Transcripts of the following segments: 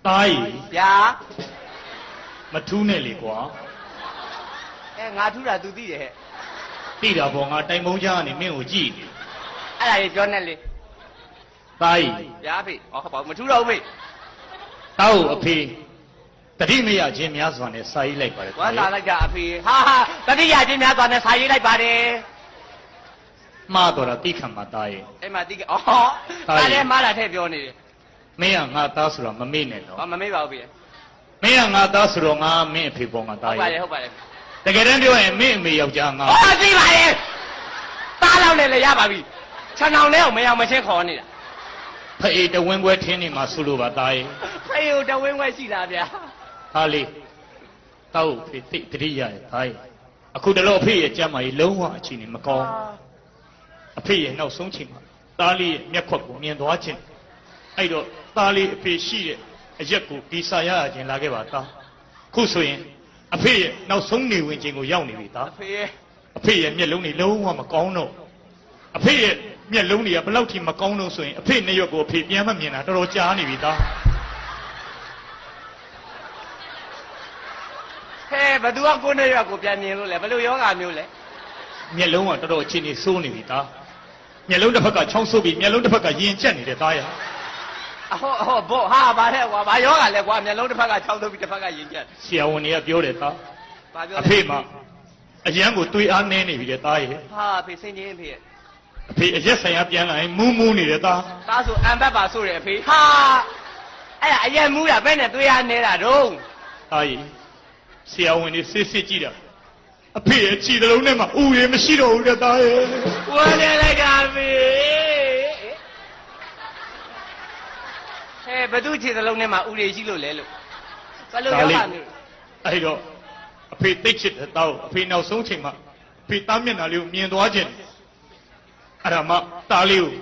Tai. Ya. Matune li kwa. Ngatu dah tu dia. Tidak bonga tai moja ni me uji. Ada yang jual ni. Tai. Ya api. Oh apa? Matu dah api. Tahu api. Tadi me ya jem ya zwane sai lai pare. Wah nak lagi api. Ha ha. Tadi ya jem ya zwane sai lai pare. Ma tora tikhan ma tai. Mati ke? Oh. Tadi malah teh jual ni. Me ya nga ta sura ma me ne no. Oh mami bawa api. Me ya nga ta sura nga me api bonga tai. Hop balik. တကယ်တမ်းပြောရင်မင်းအမေယောက်ျားငါ 哦，对吧嘞？打老来了哑巴逼，吃老来我们要没钱考你了。 ဖအေးတဝင်းပွဲထင်းနေမှာဆုလို့ပါတာရဲ့ 还有这文外系那边。 ဟာလေတောက်ဖေသိတတိယရဲ့တာရဲ့အခုတလို့အဖေရဲ့ကြမ်းမာကြီးလုံးဝအချိန်နေမကောင်းအဖေရဲ့နောက်ဆုံးချိန်မှာတားလေးရဲ့မျက်ခွက်ကိုမြင်သွားခြင်းအဲ့တော့တားလေးအဖေရှိတဲ့အရက်ကိုဒီစာရရခြင်းလာခဲ့ပါတာခုဆိုရင်အဖေရဲ့နောက်ဆုံးနေဝင်ခြင်းကိုရောက်နေပြီသား အဖေရဲ့မျက်လုံးတွေလုံးဝမကောင်းတော့အဖေရဲ့မျက်လုံးတွေကဘယ်လောက်ထိမကောင်းတော့ဆိုရင်အဖေနှစ်ရွက်ကိုအဖေပြန်မမြင်တာတော်တော်ကြားနေပြီသား ဟဲ့ဘသူကကိုနဲ့ရွက်ကိုပြန်မြင်လို့လဲဘယ်လိုယောဂမျိုးလဲ မျက်လုံးကတော်တော်အခြေအနေဆိုးနေပြီသားမျက်လုံးတစ်ဖက်ကချောင်းဆိုးပြီးမျက်လုံးတစ်ဖက်ကရင်ကျက်နေတဲ့သားရ အဟောဘောဟာဗါတဲ့ကွာဘာယောဂလဲကွာမျက်လုံးတစ်ဖက်က6သုံးပြီးတစ်ဖက်ကရင်ကျက် ဆရာဝန်တွေကပြောတယ်သား ဘာပြော အဖေမှာအရန်ကိုတွေးအားနေနေပြီတဲ့သားရဲ့ ဟာဖေစင်ချင်းဖေ အဖေအရက်ဆိုင်ရပြန်လာရင်မူးမူးနေတဲ့သား သားဆိုအန်ဘတ်ပါဆိုတယ်အဖေဟာအဲ့ဒါအရင်မူးတာဘယ်နဲ့တွေးအားနေတာတော့ သားရဲ့ဆရာဝန်တွေစစ်စစ်ကြည့်တာအဖေရဲ့ခြေသလုံးထဲမှာဥရေမရှိတော့ဘူးတဲ့သားရဲ့ ဝမ်းနေလိုက်တာဖေဟဲ့ဘသူခြေစလုံးထဲမှာဥရေရှိလို့လဲလို့ဘယ်လိုယောဂမျိုး အဲ့တော့အဖေတိတ်ချစ်တဲ့တောက်အဖေနောက်ဆုံးချိန်မှာအဖေသားမျက်နှာလေးကိုမြင်သွားခြင်းအဲ့ဒါမှသားလေးကို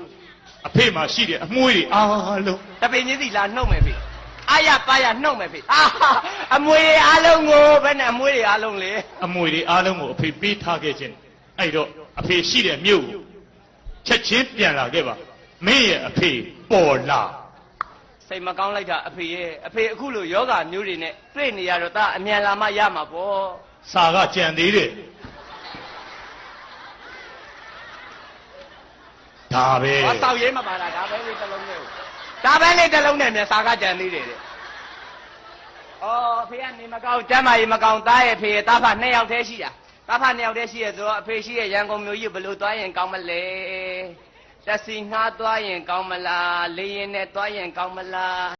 အဖေမှာရှိတဲ့အမွှေးတွေအားလုံး တပင်ကြီးစီလာနှုတ်မယ်ဖေအာရပါရနှုတ်မယ်ဖေအာအမွေအားလုံးကိုဘယ်နဲ့အမွေတွေအားလုံးလေ အမွှေတွေအားလုံးကိုအဖေပေးထားခဲ့ခြင်းအဲ့တော့အဖေရှိတဲ့မြို့ကိုချက်ချင်းပြန်လာခဲ့ပါမင်းရဲ့အဖေပေါ်လာ စိတ်မကောင်းလိုက်တာအဖေရဲ့အဖေအခုလိုယောဂမျိုးတွေနဲ့တွေ့နေရတော့ဒါအမြန်လာမှရမှာပေါ့ စာကကြံသေးတယ်ဒါပဲ ဟောတောက်ရဲမပါတာဒါပဲလေးတစ်လုံးနဲ့ဒါပဲလေးတစ်လုံးနဲ့မြန်စာကကြံသေးတယ်တဲ့အော်အဖေကနေမကောင်းကျမ်းမာရေးမကောင်းသားရဲ့ဖေရဲ့သားဖ2ယောက်တည်းရှိတာသားဖ2ယောက်တည်းရှိရဆိုတော့အဖေရှိရဲ့ရန်ကုန်မြို့ကြီးဘယ်လိုသွားရင်ကောင်းမလဲတက်စီငှားသွားရင်ကောင်းမလားလေရင်နဲ့သွားရင်ကောင်းမလား